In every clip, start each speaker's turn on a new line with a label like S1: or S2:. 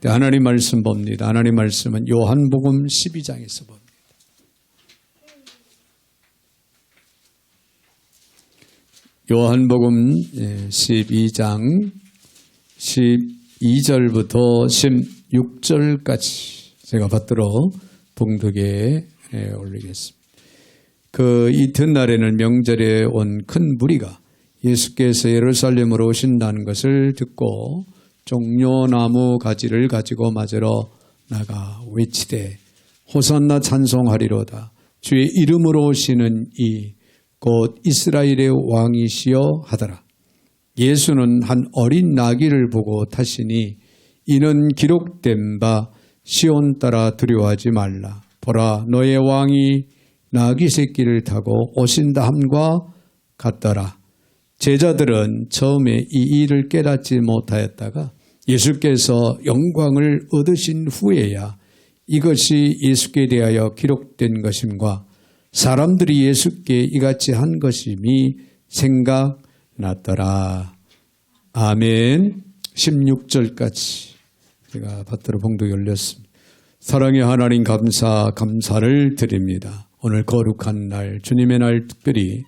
S1: 하나님 말씀 봅니다. 하나님 말씀은 요한복음 12장에서 봅니다. 요한복음 12장 12절부터 16절까지 제가 받들어 봉독에 올리겠습니다. 그 이튿날에는 명절에 온 큰 무리가 예수께서 예루살렘으로 오신다는 것을 듣고 종려나무 가지를 가지고 맞으러 나가 외치되 호산나 찬송하리로다. 주의 이름으로 오시는 이 곧 이스라엘의 왕이시여 하더라. 예수는 한 어린 나귀를 보고 타시니 이는 기록된 바 시온 따라 두려워하지 말라. 보라 너의 왕이 나귀 새끼를 타고 오신다 함과 같더라. 제자들은 처음에 이 일을 깨닫지 못하였다가 예수께서 영광을 얻으신 후에야 이것이 예수께 대하여 기록된 것임과 사람들이 예수께 이같이 한 것임이 생각났더라. 아멘. 16절까지 제가 받들어 봉독이 올렸습니다. 사랑의 하나님 감사를 드립니다. 오늘 거룩한 날 주님의 날 특별히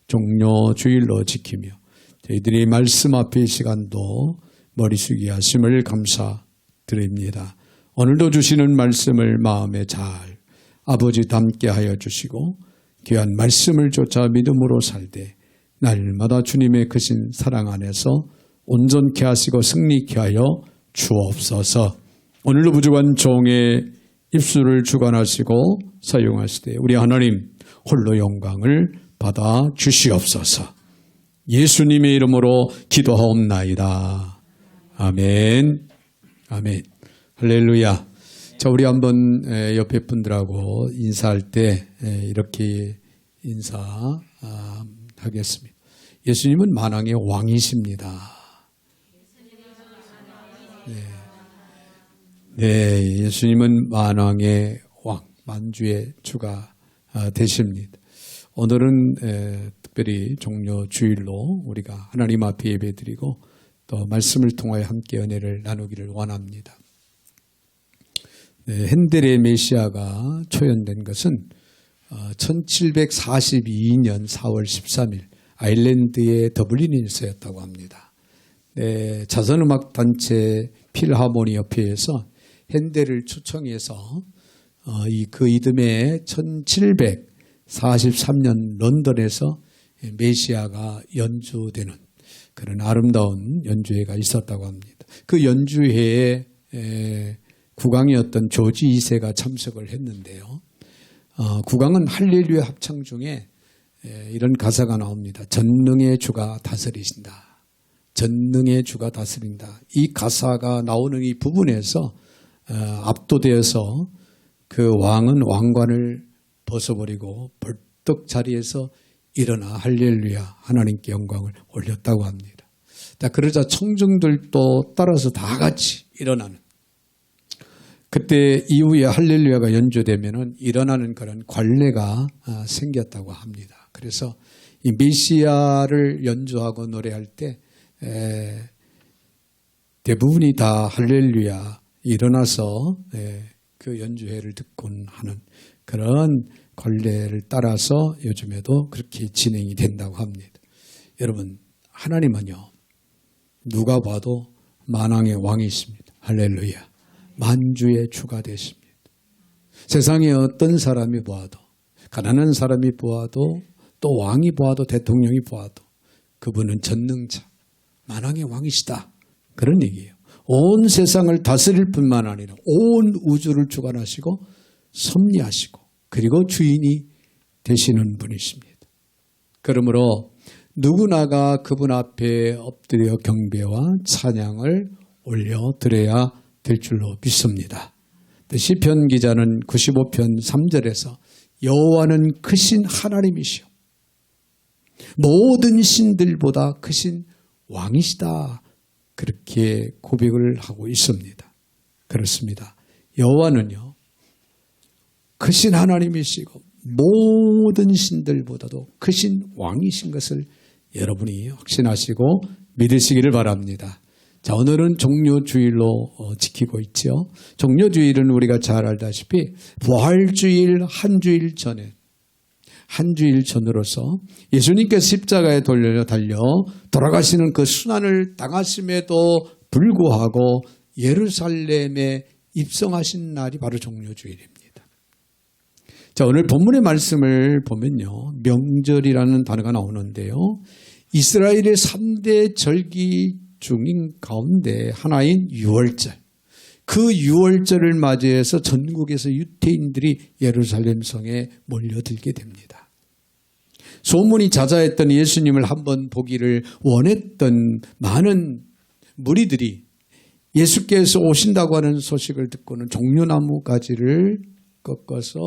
S1: 종려 주일로 지키며 저희들이 말씀 앞의 시간도 머리 숙이 하심을 감사드립니다. 오늘도 주시는 말씀을 마음에 잘 아버지 담게 하여 주시고 귀한 말씀을 쫓아 믿음으로 살되 날마다 주님의 크신 사랑 안에서 온전케 하시고 승리케 하여 주옵소서. 오늘도 부족한 종의 입술을 주관하시고 사용하시되 우리 하나님 홀로 영광을 받아 주시옵소서. 예수님의 이름으로 기도하옵나이다. 아멘. 아멘. 할렐루야. 자, 우리 한번 옆에 분들하고 인사할 때 이렇게 인사하겠습니다. 예수님은 만왕의 왕이십니다. 네, 예수님은 만왕의 왕, 만주의 주가 되십니다. 오늘은 특별히 종려 주일로 우리가 하나님 앞에 예배드리고 또 말씀을 통하여 함께 은혜를 나누기를 원합니다. 핸델의 메시아가 초연된 것은 1742년 4월 13일 아일랜드의 더블린에서였다고 합니다. 자선음악단체 필하모니 협회에서 핸델을 초청해서 그 이듬해 1743년 런던에서 메시아가 연주되는 그런 아름다운 연주회가 있었다고 합니다. 그 연주회에 국왕이었던 조지 2세가 참석을 했는데요. 국왕은 할렐루야 합창 중에 이런 가사가 나옵니다. 전능의 주가 다스리신다. 전능의 주가 다스린다. 이 가사가 나오는 이 부분에서 압도되어서 그 왕은 왕관을 벗어버리고 벌떡 자리에서 일어나 할렐루야 하나님께 영광을 올렸다고 합니다. 그러자 청중들도 따라서 다 같이 일어나는 그때 이후에 할렐루야가 연주되면은 일어나는 그런 관례가 생겼다고 합니다. 그래서 이 메시아를 연주하고 노래할 때 대부분이 다 할렐루야 일어나서 그 연주회를 듣곤 하는 그런 관례를 따라서 요즘에도 그렇게 진행이 된다고 합니다. 여러분, 하나님은요, 누가 봐도 만왕의 왕이십니다. 할렐루야. 만주의 주가 되십니다. 세상에 어떤 사람이 보아도, 가난한 사람이 보아도, 또 왕이 보아도, 대통령이 보아도 그분은 전능자, 만왕의 왕이시다. 그런 얘기예요. 온 세상을 다스릴 뿐만 아니라 온 우주를 주관하시고 섭리하시고 그리고 주인이 되시는 분이십니다. 그러므로 누구나가 그분 앞에 엎드려 경배와 찬양을 올려드려야 될 줄로 믿습니다. 시편 기자는 95편 3절에서 여호와는 크신 하나님이시오 모든 신들보다 크신 왕이시다 그렇게 고백을 하고 있습니다. 그렇습니다. 여호와는요 크신 하나님이시고 모든 신들보다도 크신 왕이신 것을 여러분이 확신하시고 믿으시기를 바랍니다. 자, 오늘은 종료주일로 지키고 있죠. 종료주일은 우리가 잘 알다시피 부활주일 한 주일 전으로서 예수님께서 십자가에 달려 돌아가시는 그 순환을 당하심에도 불구하고 예루살렘에 입성하신 날이 바로 종료주일입니다. 자, 오늘 본문의 말씀을 보면요, 명절이라는 단어가 나오는데요, 이스라엘의 3대 절기 중인 가운데 하나인 유월절, 그 유월절을 맞이해서 전국에서 유대인들이 예루살렘 성에 몰려들게 됩니다. 소문이 자자했던 예수님을 한번 보기를 원했던 많은 무리들이 예수께서 오신다고 하는 소식을 듣고는 종려나무 가지를 꺾어서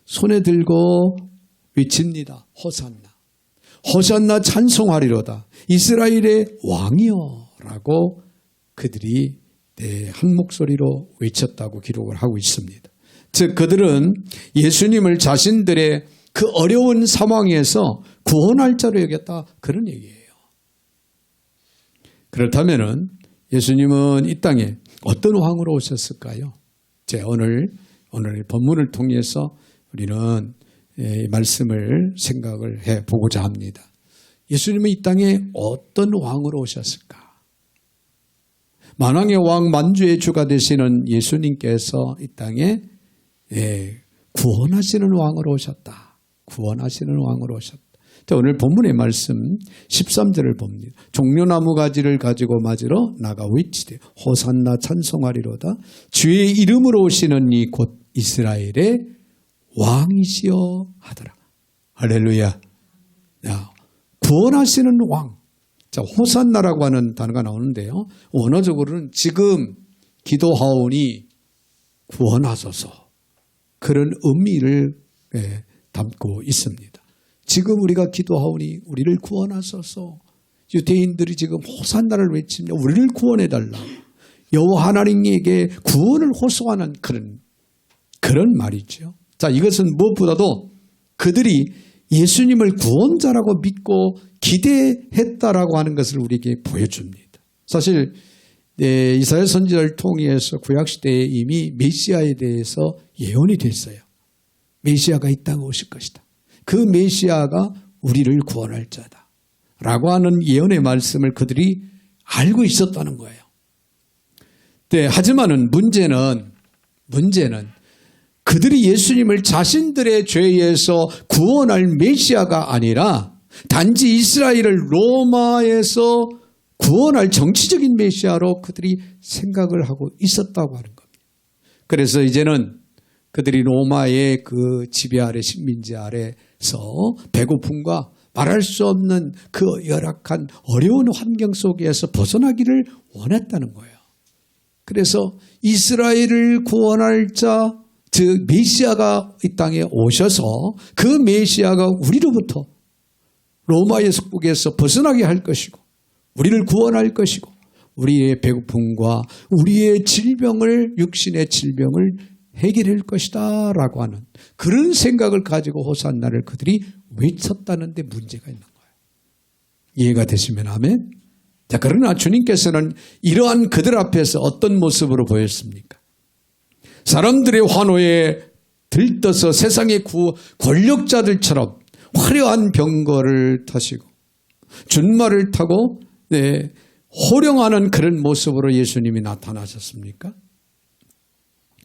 S1: 손에 들고 외칩니다. 호산나. 호산나 찬송하리로다. 이스라엘의 왕이여 라고 그들이 한 목소리로 외쳤다고 기록을 하고 있습니다. 즉 그들은 예수님을 자신들의 그 어려운 상황에서 구원할 자로 여겼다, 그런 얘기예요. 그렇다면 예수님은 이 땅에 어떤 왕으로 오셨을까요? 오늘 본문을 통해서 우리는 이 말씀을 생각을 해보고자 합니다. 예수님은 이 땅에 어떤 왕으로 오셨을까? 만왕의 왕 만주의 주가 되시는 예수님께서 이 땅에 구원하시는 왕으로 오셨다. 구원하시는 왕으로 오셨다. 자, 오늘 본문의 말씀 13절을 봅니다. 종려나무 가지를 가지고 맞으러 나가 외치되 호산나 찬송하리로다. 주의 이름으로 오시는 이 곧 이스라엘의 왕이시여 하더라. 할렐루야. 야, 구원하시는 왕. 자, 호산나라고 하는 단어가 나오는데요, 원어적으로는 지금 기도하오니 구원하소서, 그런 의미를 담고 있습니다. 지금 우리가 기도하오니 우리를 구원하소서. 유대인들이 지금 호산나를 외치며 우리를 구원해달라, 여호와 하나님에게 구원을 호소하는 그런 말이죠. 자, 이것은 무엇보다도 그들이 예수님을 구원자라고 믿고 기대했다라고 하는 것을 우리에게 보여줍니다. 사실 이사야 선지자를 통해서 구약시대에 이미 메시아에 대해서 예언이 됐어요. 메시아가 이 땅에 오실 것이다. 그 메시아가 우리를 구원할 자다 라고 하는 예언의 말씀을 그들이 알고 있었다는 거예요. 하지만은 문제는 그들이 예수님을 자신들의 죄에서 구원할 메시아가 아니라 단지 이스라엘을 로마에서 구원할 정치적인 메시아로 그들이 생각을 하고 있었다고 하는 겁니다. 그래서 이제는 그들이 로마의 그 지배 아래, 식민지 아래서 배고픔과 말할 수 없는 그 열악한 어려운 환경 속에서 벗어나기를 원했다는 거예요. 그래서 이스라엘을 구원할 자, 즉 메시아가 이 땅에 오셔서 그 메시아가 우리로부터 로마의 속국에서 벗어나게 할 것이고 우리를 구원할 것이고 우리의 배고픔과 우리의 질병을, 육신의 질병을 해결할 것이다 라고 하는 그런 생각을 가지고 호산나를 그들이 외쳤다는 데 문제가 있는 거예요. 이해가 되시면 아멘. 자, 그러나 주님께서는 이러한 그들 앞에서 어떤 모습으로 보였습니까? 사람들의 환호에 들떠서 세상의 권력자들처럼 화려한 병거를 타시고 준말을 타고 호령하는 그런 모습으로 예수님이 나타나셨습니까?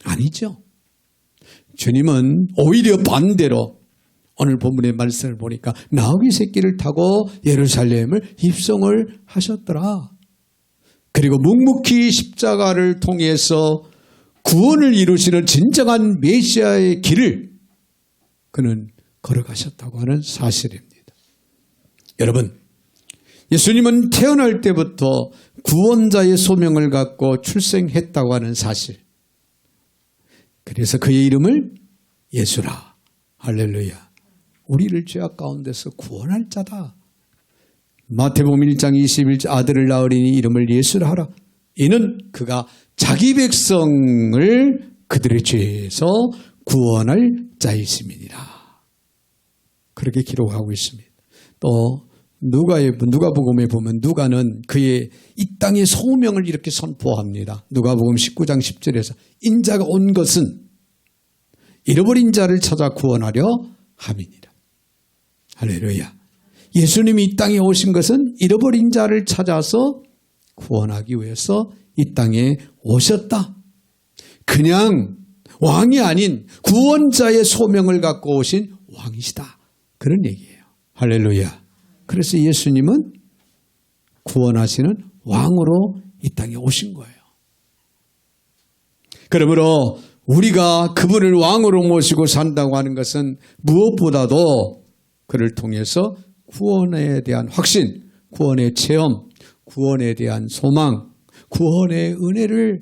S1: 아니죠. 주님은 오히려 반대로 오늘 본문의 말씀을 보니까 나귀 새끼를 타고 예루살렘을 입성을 하셨더라. 그리고 묵묵히 십자가를 통해서 구원을 이루시는 진정한 메시아의 길을 그는 걸어가셨다고 하는 사실입니다. 여러분, 예수님은 태어날 때부터 구원자의 소명을 갖고 출생했다고 하는 사실. 그래서 그의 이름을 예수라. 할렐루야. 우리를 죄악 가운데서 구원할 자다. 마태복음 1장 21절 아들을 낳으리니 이름을 예수라 하라. 이는 그가 자기 백성을 그들의 죄에서 구원할 자이심이니라. 그렇게 기록하고 있습니다. 또 누가복음에 보면 누가는 그의 이 땅의 소명을 이렇게 선포합니다. 누가복음 19장 10절에서 인자가 온 것은 잃어버린 자를 찾아 구원하려 함이니라. 할렐루야. 예수님이 이 땅에 오신 것은 잃어버린 자를 찾아서 구원하기 위해서 이 땅에 오셨다. 그냥 왕이 아닌 구원자의 소명을 갖고 오신 왕이시다. 그런 얘기예요. 할렐루야. 그래서 예수님은 구원하시는 왕으로 이 땅에 오신 거예요. 그러므로 우리가 그분을 왕으로 모시고 산다고 하는 것은 무엇보다도 그를 통해서 구원에 대한 확신, 구원의 체험, 구원에 대한 소망, 구원의 은혜를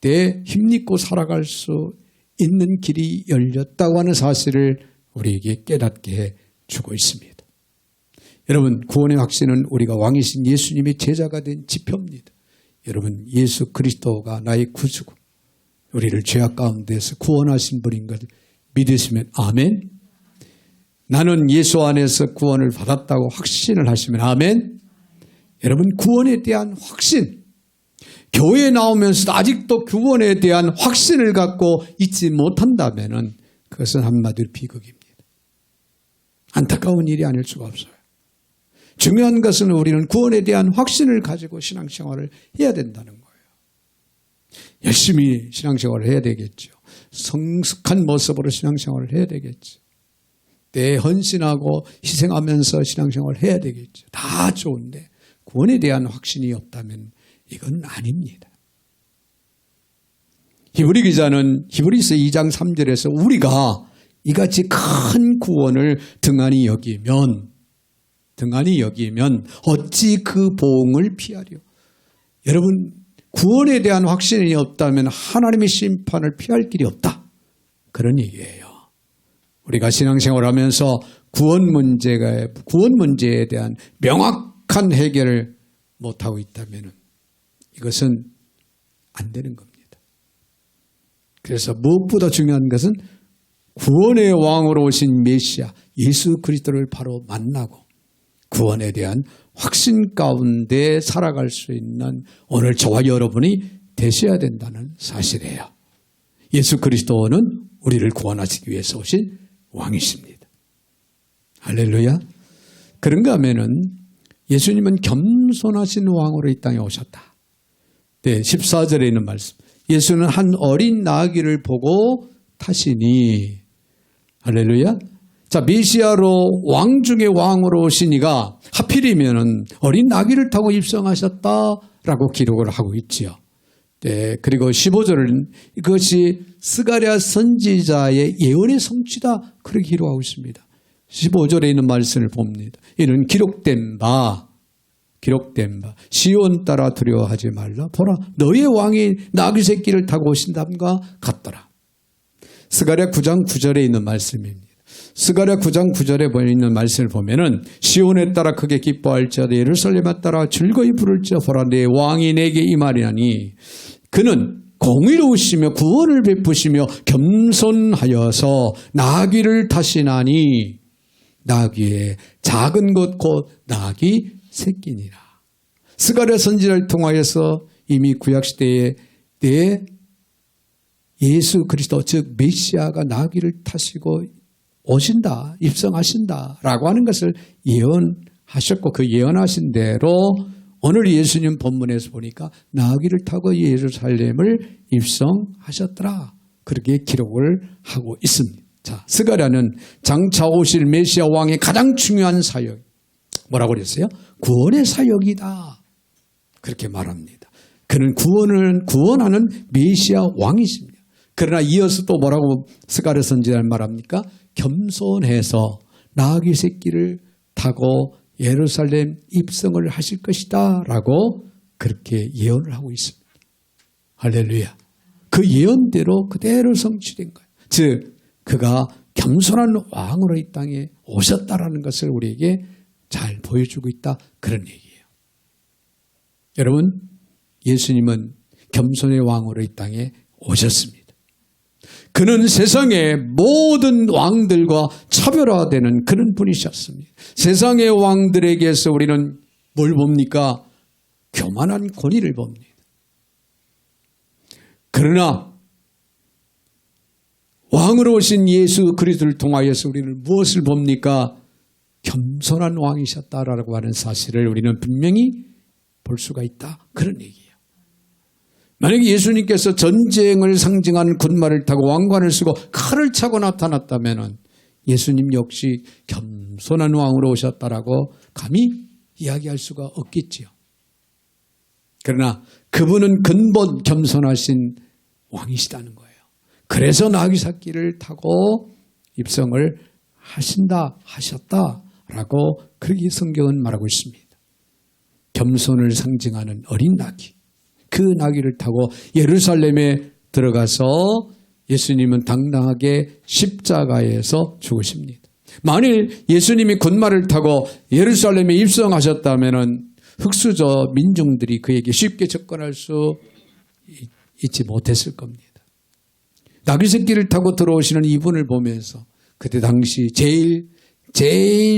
S1: 내 힘입고 살아갈 수 있는 길이 열렸다고 하는 사실을 우리에게 깨닫게 해주고 있습니다. 여러분, 구원의 확신은 우리가 왕이신 예수님의 제자가 된 지표입니다. 여러분, 예수 그리스도가 나의 구주고 우리를 죄악 가운데서 구원하신 분인 것을 믿으시면 아멘. 나는 예수 안에서 구원을 받았다고 확신을 하시면 아멘. 여러분, 구원에 대한 확신, 교회에 나오면서도 아직도 구원에 대한 확신을 갖고 있지 못한다면 그것은 한마디로 비극입니다. 안타까운 일이 아닐 수가 없어요. 중요한 것은 우리는 구원에 대한 확신을 가지고 신앙생활을 해야 된다는 거예요. 열심히 신앙생활을 해야 되겠죠. 성숙한 모습으로 신앙생활을 해야 되겠죠. 내 헌신하고 희생하면서 신앙생활을 해야 되겠죠. 다 좋은데 구원에 대한 확신이 없다면 이건 아닙니다. 히브리 기자는 히브리서 2장 3절에서 우리가 이같이 큰 구원을 등한히 여기면 어찌 그 보응을 피하려. 여러분, 구원에 대한 확신이 없다면 하나님의 심판을 피할 길이 없다. 그런 얘기예요. 우리가 신앙생활을 하면서 구원 문제에 대한 명확한 해결을 못하고 있다면 이것은 안 되는 겁니다. 그래서 무엇보다 중요한 것은 구원의 왕으로 오신 메시아 예수 그리스도를 바로 만나고 구원에 대한 확신 가운데 살아갈 수 있는 오늘 저와 여러분이 되셔야 된다는 사실이에요. 예수 그리스도는 우리를 구원하시기 위해서 오신 왕이십니다. 할렐루야. 그런가 하면은 예수님은 겸손하신 왕으로 이 땅에 오셨다. 네, 14절에 있는 말씀. 예수는 한 어린 나귀를 보고 타시니. 할렐루야. 자, 메시아로 왕 중의 왕으로 오시니가 하필이면 어린 나귀를 타고 입성하셨다라고 기록을 하고 있지요. 네, 그리고 15절은 이것이 스가랴 선지자의 예언의 성취다 그렇게 기록하고 있습니다. 15절에 있는 말씀을 봅니다. 이는 기록된 바 시온 따라 두려워하지 말라. 보라 너의 왕이 나귀 새끼를 타고 오신다함과 같더라. 스가랴 9장 9절에 있는 말씀입니다. 스가랴 9장 9절에 있는 말씀을 보면은 시온에 따라 크게 기뻐할지어다 예루살렘에 따라 즐거이 부를지어다 보라 내 왕이 내게 임하리니 그는 공의로우시며 구원을 베푸시며 겸손하여서 나귀를 타시나니 나귀의 작은 것 곧 나귀 새끼니라. 스가랴 선지자를 통하여서 이미 구약시대에 예수 그리스도 즉 메시아가 나귀를 타시고 오신다, 입성하신다라고 하는 것을 예언하셨고 그 예언하신 대로 오늘 예수님 본문에서 보니까 나귀를 타고 예루살렘을 입성하셨더라. 그렇게 기록을 하고 있습니다. 자, 스가랴는 장차 오실 메시아 왕의 가장 중요한 사역. 뭐라고 그랬어요? 구원의 사역이다. 그렇게 말합니다. 그는 구원하는 메시아 왕이십니다. 그러나 이어서 또 뭐라고 스가랴 선지자는 말합니까? 겸손해서 나귀 새끼를 타고 예루살렘 입성을 하실 것이다 라고 그렇게 예언을 하고 있습니다. 할렐루야. 그 예언대로 그대로 성취된 거예요. 즉 그가 겸손한 왕으로 이 땅에 오셨다라는 것을 우리에게 잘 보여주고 있다 그런 얘기예요. 여러분 예수님은 겸손의 왕으로 이 땅에 오셨습니다. 그는 세상의 모든 왕들과 차별화되는 그런 분이셨습니다. 세상의 왕들에게서 우리는 뭘 봅니까? 교만한 권위를 봅니다. 그러나 왕으로 오신 예수 그리스도를 통하여서 우리는 무엇을 봅니까? 겸손한 왕이셨다라고 하는 사실을 우리는 분명히 볼 수가 있다. 그런 얘기예요. 만약에 예수님께서 전쟁을 상징하는 군마를 타고 왕관을 쓰고 칼을 차고 나타났다면 예수님 역시 겸손한 왕으로 오셨다라고 감히 이야기할 수가 없겠지요. 그러나 그분은 근본 겸손하신 왕이시다는 거예요. 그래서 나귀 새끼를 타고 입성을 하셨다라고 그렇게 성경은 말하고 있습니다. 겸손을 상징하는 어린 나귀. 그 나귀를 타고 예루살렘에 들어가서 예수님은 당당하게 십자가에서 죽으십니다. 만일 예수님이 군마를 타고 예루살렘에 입성하셨다면 흑수저 민중들이 그에게 쉽게 접근할 수 있지 못했을 겁니다. 나귀 새끼를 타고 들어오시는 이분을 보면서 그때 당시 제일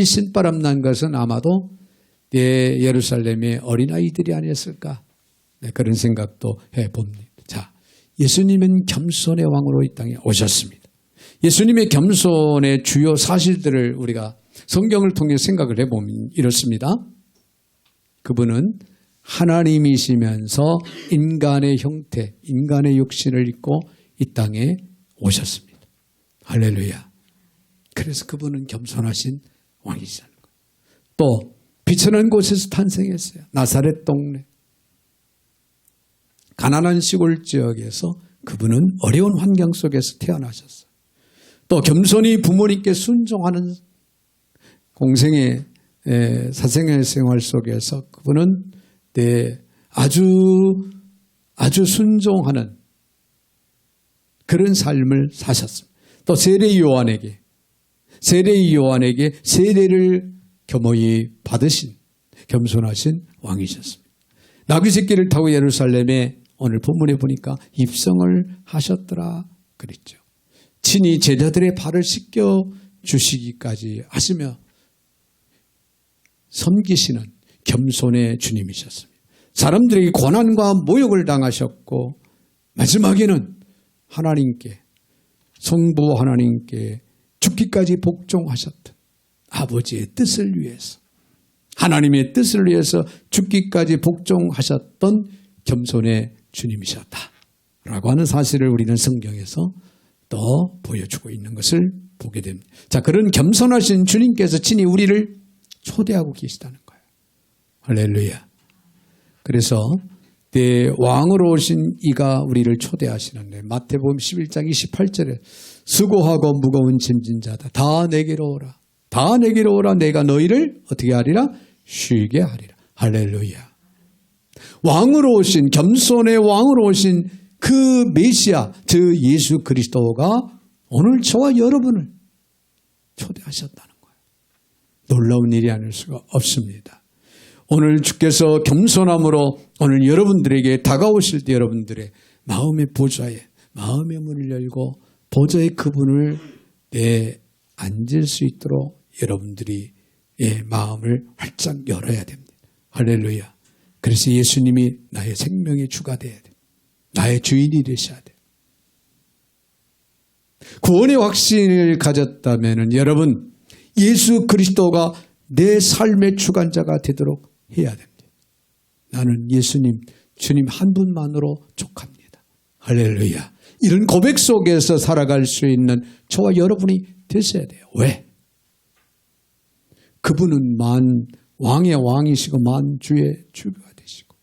S1: 신바람 난 것은 아마도 예루살렘의 어린아이들이 아니었을까? 네, 그런 생각도 해봅니다. 자, 예수님은 겸손의 왕으로 이 땅에 오셨습니다. 예수님의 겸손의 주요 사실들을 우리가 성경을 통해 생각을 해보면 이렇습니다. 그분은 하나님이시면서 인간의 형태, 인간의 육신을 입고 이 땅에 오셨습니다. 할렐루야. 그래서 그분은 겸손하신 왕이시라는 거예요. 또 비천한 곳에서 탄생했어요. 나사렛 동네. 가난한 시골 지역에서 그분은 어려운 환경 속에서 태어나셨어요. 또 겸손히 부모님께 순종하는 공생의 사생의 생활 속에서 그분은 아주 순종하는 그런 삶을 사셨습니다. 또 세례 요한에게 세례를 겸허히 받으신 겸손하신 왕이셨습니다. 나귀 새끼를 타고 예루살렘에 오늘 본문에 보니까 입성을 하셨더라 그랬죠. 친히 제자들의 발을 씻겨 주시기까지 하시며 섬기시는 겸손의 주님이셨습니다. 사람들에게 고난과 모욕을 당하셨고 마지막에는 하나님께 성부 하나님께 죽기까지 복종하셨던 아버지의 뜻을 위해서 하나님의 뜻을 위해서 죽기까지 복종하셨던 겸손의 주님이셨다라고 하는 사실을 우리는 성경에서 또 보여주고 있는 것을 보게 됩니다. 자, 그런 겸손하신 주님께서 친히 우리를 초대하고 계시다는 거예요. 할렐루야. 그래서 왕으로 오신 이가 우리를 초대하시는데 마태복음 11장 28절에 수고하고 무거운 짐진 자다. 다 내게로 오라. 다 내게로 오라. 내가 너희를 어떻게 하리라? 쉬게 하리라. 할렐루야. 왕으로 오신 겸손의 왕으로 오신 그 메시아 저 예수 그리스도가 오늘 저와 여러분을 초대하셨다는 거예요. 놀라운 일이 아닐 수가 없습니다. 오늘 주께서 겸손함으로 오늘 여러분들에게 다가오실 때 여러분들의 마음의 보좌에 마음의 문을 열고 보좌의 그분을 앉을 수 있도록 여러분들이 마음을 활짝 열어야 됩니다. 할렐루야. 그래서 예수님이 나의 생명의 주가 되어야 돼요. 나의 주인이 되셔야 돼요. 구원의 확신을 가졌다면 여러분 예수 그리스도가 내 삶의 주관자가 되도록 해야 됩니다. 나는 예수님, 주님 한 분만으로 족합니다. 할렐루야. 이런 고백 속에서 살아갈 수 있는 저와 여러분이 되셔야 돼요. 왜? 그분은 왕의 왕이시고 만주의 주가 되시고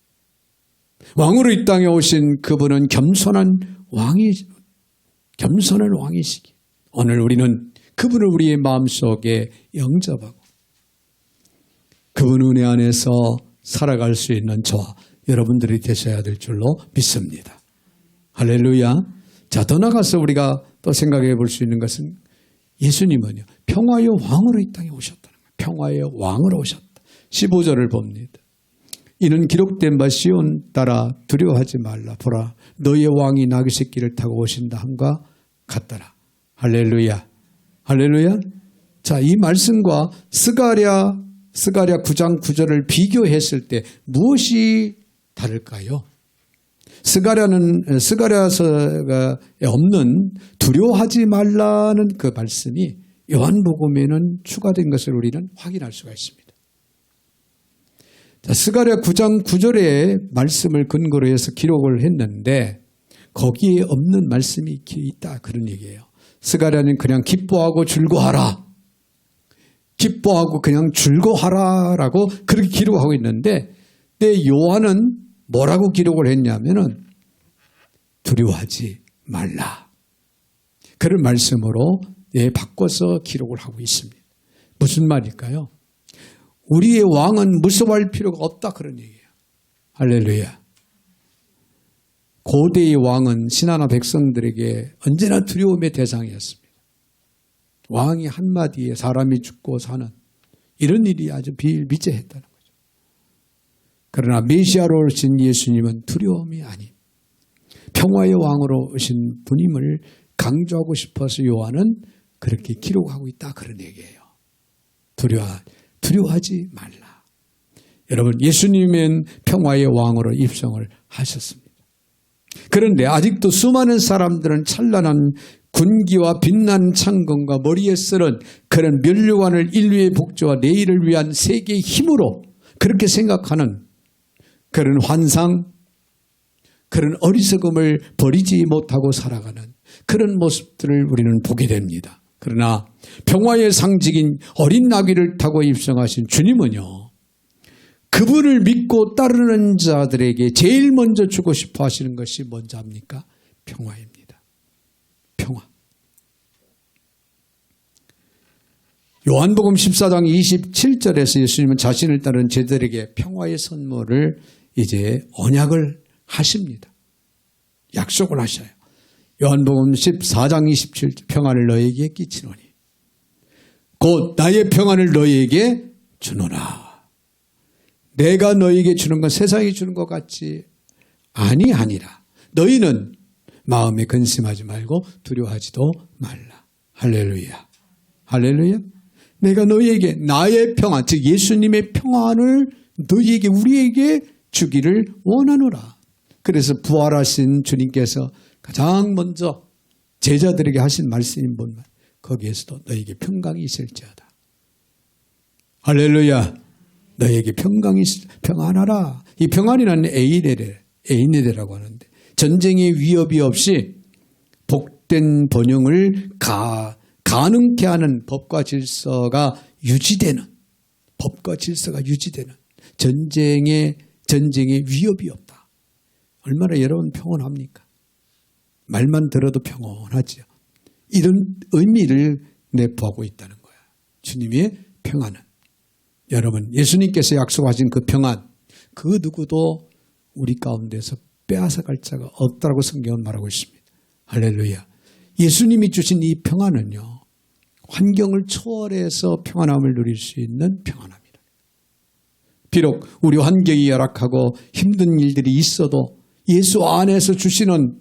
S1: 왕으로 이 땅에 오신 그분은 겸손한 왕이시기. 오늘 우리는 그분을 우리의 마음속에 영접하고 그분 은혜 안에서 살아갈 수 있는 저와 여러분들이 되셔야 될 줄로 믿습니다. 할렐루야. 자, 더 나가서 우리가 또 생각해 볼 수 있는 것은 예수님은요, 평화의 왕으로 이 땅에 오셨다는 거예요. 평화의 왕으로 오셨다. 15절을 봅니다. 이는 기록된 바 시온 따라 두려워하지 말라. 보라, 너의 왕이 나귀 새끼를 타고 오신다 함과 같더라. 할렐루야. 할렐루야. 자, 이 말씀과 스가랴 9장 9절을 비교했을 때 무엇이 다를까요? 스가랴서가 없는 두려워하지 말라는 그 말씀이 요한복음에는 추가된 것을 우리는 확인할 수가 있습니다. 자, 스가랴 9장 9절의 말씀을 근거로 해서 기록을 했는데 거기에 없는 말씀이 있다 그런 얘기예요. 스가랴는 그냥 기뻐하고 즐거워하라. 기뻐하고 그냥 즐거워하라라고 그렇게 기록하고 있는데 요한은 뭐라고 기록을 했냐면은 두려워하지 말라. 그런 말씀으로 바꿔서 기록을 하고 있습니다. 무슨 말일까요? 우리의 왕은 무서워할 필요가 없다 그런 얘기예요. 할렐루야. 고대의 왕은 신하나 백성들에게 언제나 두려움의 대상이었습니다. 왕이 한마디에 사람이 죽고 사는 이런 일이 아주 비일비재했다는 거죠. 그러나 메시아로 오신 예수님은 두려움이 아닌 평화의 왕으로 오신 분임을 강조하고 싶어서 요한은 그렇게 기록하고 있다 그런 얘기예요. 두려워하지 말라. 여러분, 예수님은 평화의 왕으로 입성을 하셨습니다. 그런데 아직도 수많은 사람들은 찬란한 군기와 빛나는 창건과 머리에 쓰는 그런 면류관을 인류의 복주와 내일을 위한 세계의 힘으로 그렇게 생각하는 그런 환상, 그런 어리석음을 버리지 못하고 살아가는 그런 모습들을 우리는 보게 됩니다. 그러나 평화의 상징인 어린 나귀를 타고 입성하신 주님은요, 그분을 믿고 따르는 자들에게 제일 먼저 주고 싶어 하시는 것이 뭔지 압니까? 평화입니다. 평화. 요한복음 14장 27절에서 예수님은 자신을 따르는 제들에게 평화의 선물을 이제 언약을 하십니다. 약속을 하셔요. 요한복음 14장 27절 평안을 너에게 끼치노니 곧 나의 평안을 너에게 주노라. 내가 너에게 주는 건 세상이 주는 것 같지 아니하니라. 너희는 마음에 근심하지 말고 두려워하지도 말라. 할렐루야. 할렐루야. 내가 너희에게 나의 평안, 즉 예수님의 평안을 너희에게 우리에게 주기를 원하노라. 그래서 부활하신 주님께서 가장 먼저 제자들에게 하신 말씀이 뭔 말? 거기에서도 너희에게 평강이 있을지어다. 할렐루야. 너희에게 평안하라. 이 평안이라는 에이네데라고 하는데 전쟁의 위협이 없이 복된 번영을 가능케 하는 법과 질서가 유지되는 전쟁의 위협이 없다. 얼마나 여러분 평온합니까? 말만 들어도 평온하죠. 이런 의미를 내포하고 있다는 거야. 주님의 평안은. 여러분, 예수님께서 약속하신 그 평안, 그 누구도 우리 가운데서 빼앗아갈 자가 없다고 성경은 말하고 있습니다. 할렐루야. 예수님이 주신 이 평안은요, 환경을 초월해서 평안함을 누릴 수 있는 평안함이다. 비록 우리 환경이 열악하고 힘든 일들이 있어도 예수 안에서 주시는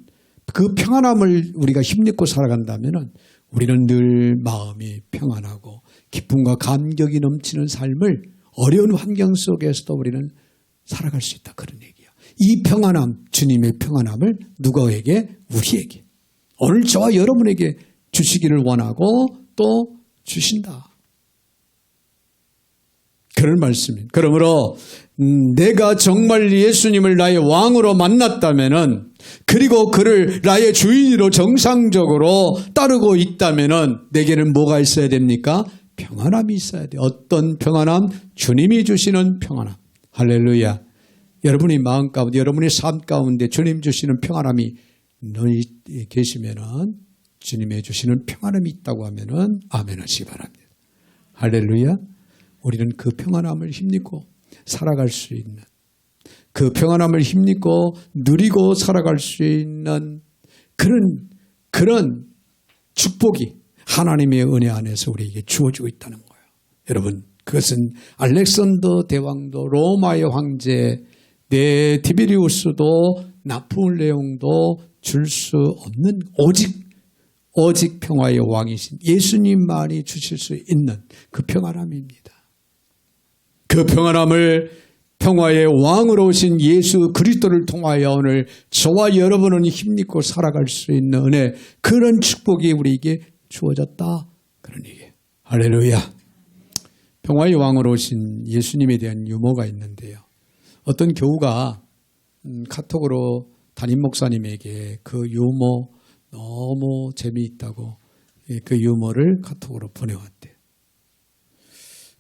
S1: 그 평안함을 우리가 힘입고 살아간다면 우리는 늘 마음이 평안하고 기쁨과 감격이 넘치는 삶을 어려운 환경 속에서도 우리는 살아갈 수 있다. 그런 얘기야. 이 평안함, 주님의 평안함을 누구에게? 우리에게. 오늘 저와 여러분에게 주시기를 원하고 또 주신다. 그런 말씀입니다. 그러므로 내가 정말 예수님을 나의 왕으로 만났다면은, 그리고 그를 나의 주인으로 정상적으로 따르고 있다면은 내게는 뭐가 있어야 됩니까? 평안함이 있어야 돼요. 어떤 평안함? 주님이 주시는 평안함. 할렐루야. 여러분의 마음 가운데, 여러분의 삶 가운데 주님 주시는 평안함이 너희 계시면은, 주님의 주시는 평안함이 있다고 하면은 아멘 하시기 바랍니다. 할렐루야. 우리는 그 평안함을 힘입고 살아갈 수 있는, 그 평안함을 힘입고 누리고 살아갈 수 있는 그런 축복이 하나님의 은혜 안에서 우리에게 주어지고 있다는 거예요. 여러분, 그것은 알렉산더 대왕도, 로마의 황제, 티베리우스도, 나폴레옹도 줄 수 없는, 오직 오직 평화의 왕이신 예수님만이 주실 수 있는 그 평안함입니다. 그 평안함을 평화의 왕으로 오신 예수 그리스도를 통하여 오늘 저와 여러분은 힘입고 살아갈 수 있는 은혜, 그런 축복이 우리에게 주어졌다. 그런 얘기예요. 할렐루야. 평화의 왕으로 오신 예수님에 대한 유머가 있는데요. 어떤 교우가 카톡으로 담임 목사님에게 그 유머 너무 재미있다고 그 유머를 카톡으로 보내왔대요.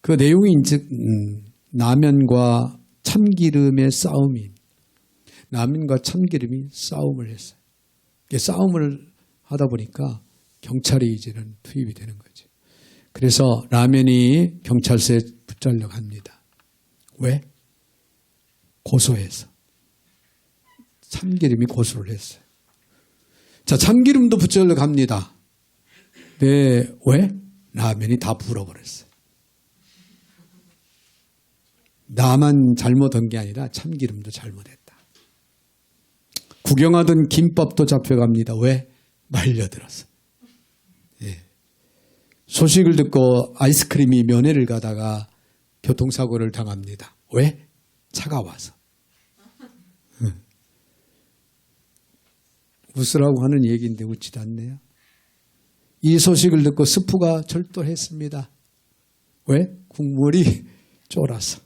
S1: 그 내용이 이제 라면과 참기름의 싸움이, 라면과 참기름이 싸움을 했어요. 싸움을 하다 보니까 경찰이 이제는 투입이 되는 거죠. 그래서 라면이 경찰서에 붙잡려 갑니다. 왜? 고소해서. 참기름이 고소를 했어요. 자, 참기름도 붙잡려 갑니다. 네, 왜? 라면이 다 불어버렸어요. 나만 잘못한 게 아니라 참기름도 잘못했다. 구경하던 김밥도 잡혀갑니다. 왜? 말려들어서. 예. 소식을 듣고 아이스크림이 면회를 가다가 교통사고를 당합니다. 왜? 차가 와서. 웃으라고 하는 얘기인데 웃지도 않네요. 이 소식을 듣고 스프가 절도했습니다. 왜? 국물이 쫄아서.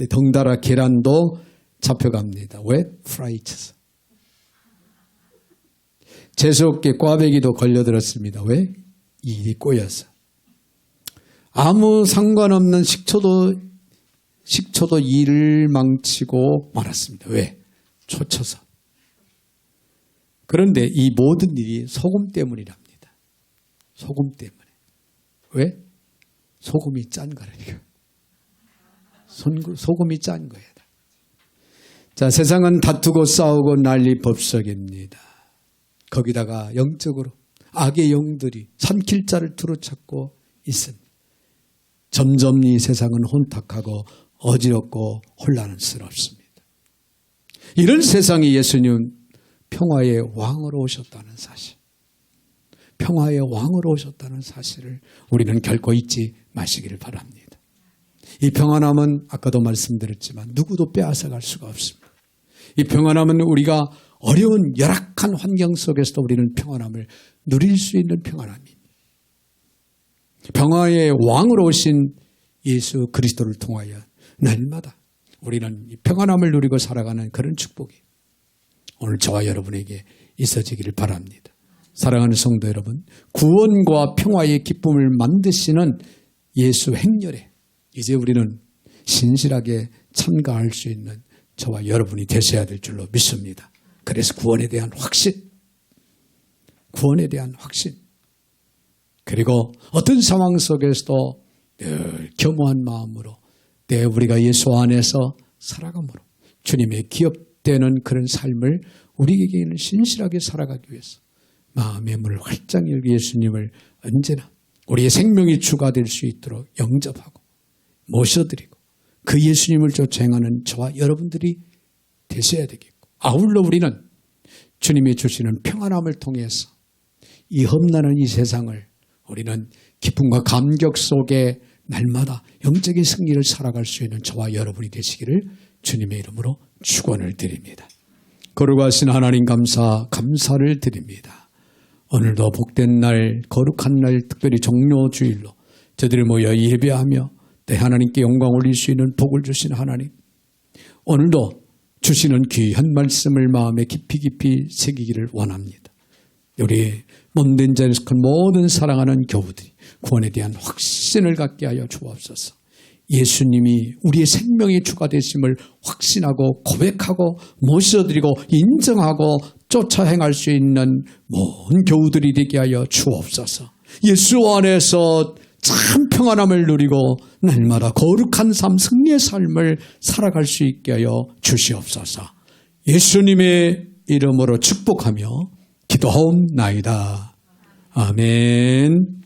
S1: 덩달아 계란도 잡혀갑니다. 왜? 프라이 쳐서. 재수없게 꽈배기도 걸려들었습니다. 왜? 일이 꼬여서. 아무 상관없는 식초도 일을 망치고 말았습니다. 왜? 초쳐서. 그런데 이 모든 일이 소금 때문이랍니다. 소금 때문에. 왜? 소금이 짠 거라니까. 소금이 짠 거예요. 자, 세상은 다투고 싸우고 난리 법석입니다. 거기다가 영적으로 악의 영들이 산길자를 두루찾고 있습니다. 점점 이 세상은 혼탁하고 어지럽고 혼란스럽습니다. 이런 세상에 예수님 평화의 왕으로 오셨다는 사실, 평화의 왕으로 오셨다는 사실을 우리는 결코 잊지 마시기를 바랍니다. 이 평안함은 아까도 말씀드렸지만 누구도 빼앗아갈 수가 없습니다. 이 평안함은 우리가 어려운 열악한 환경 속에서도 우리는 평안함을 누릴 수 있는 평안함입니다. 평화의 왕으로 오신 예수 그리스도를 통하여 날마다 우리는 이 평안함을 누리고 살아가는 그런 축복이 오늘 저와 여러분에게 있어지기를 바랍니다. 사랑하는 성도 여러분, 구원과 평화의 기쁨을 만드시는 예수 행렬에 이제 우리는 신실하게 참가할 수 있는 저와 여러분이 되셔야 될 줄로 믿습니다. 그래서 구원에 대한 확신, 그리고 어떤 상황 속에서도 늘 겸허한 마음으로 우리가 예수 안에서 살아감으로 주님의 기업되는 그런 삶을 우리에게는 신실하게 살아가기 위해서 마음의 문을 활짝 열고 예수님을 언제나 우리의 생명이 주가 될 수 있도록 영접하고 모셔드리고 그 예수님을 쫓아 행하는 저와 여러분들이 되셔야 되겠고, 아울러 우리는 주님이 주시는 평안함을 통해서 이 험난한 이 세상을 우리는 기쁨과 감격 속에 날마다 영적인 승리를 살아갈 수 있는 저와 여러분이 되시기를 주님의 이름으로 축원을 드립니다. 거룩하신 하나님 감사를 드립니다. 오늘도 복된 날, 거룩한 날, 특별히 종료주일로 저들이 모여 예배하며 내 하나님께 영광 올릴 수 있는 복을 주신 하나님, 오늘도 주시는 귀한 말씀을 마음에 깊이 새기기를 원합니다. 우리 몸된 자리에서 모든 사랑하는 교우들이 구원에 대한 확신을 갖게 하여 주옵소서. 예수님이 우리의 생명의 주가 되심을 확신하고 고백하고 모셔드리고 인정하고 쫓아 행할 수 있는 모든 교우들이 되게 하여 주옵소서. 예수 안에서 참 평안함을 누리고 날마다 거룩한 삶, 승리의 삶을 살아갈 수 있게 하여 주시옵소서. 예수님의 이름으로 축복하며 기도하옵나이다. 아멘.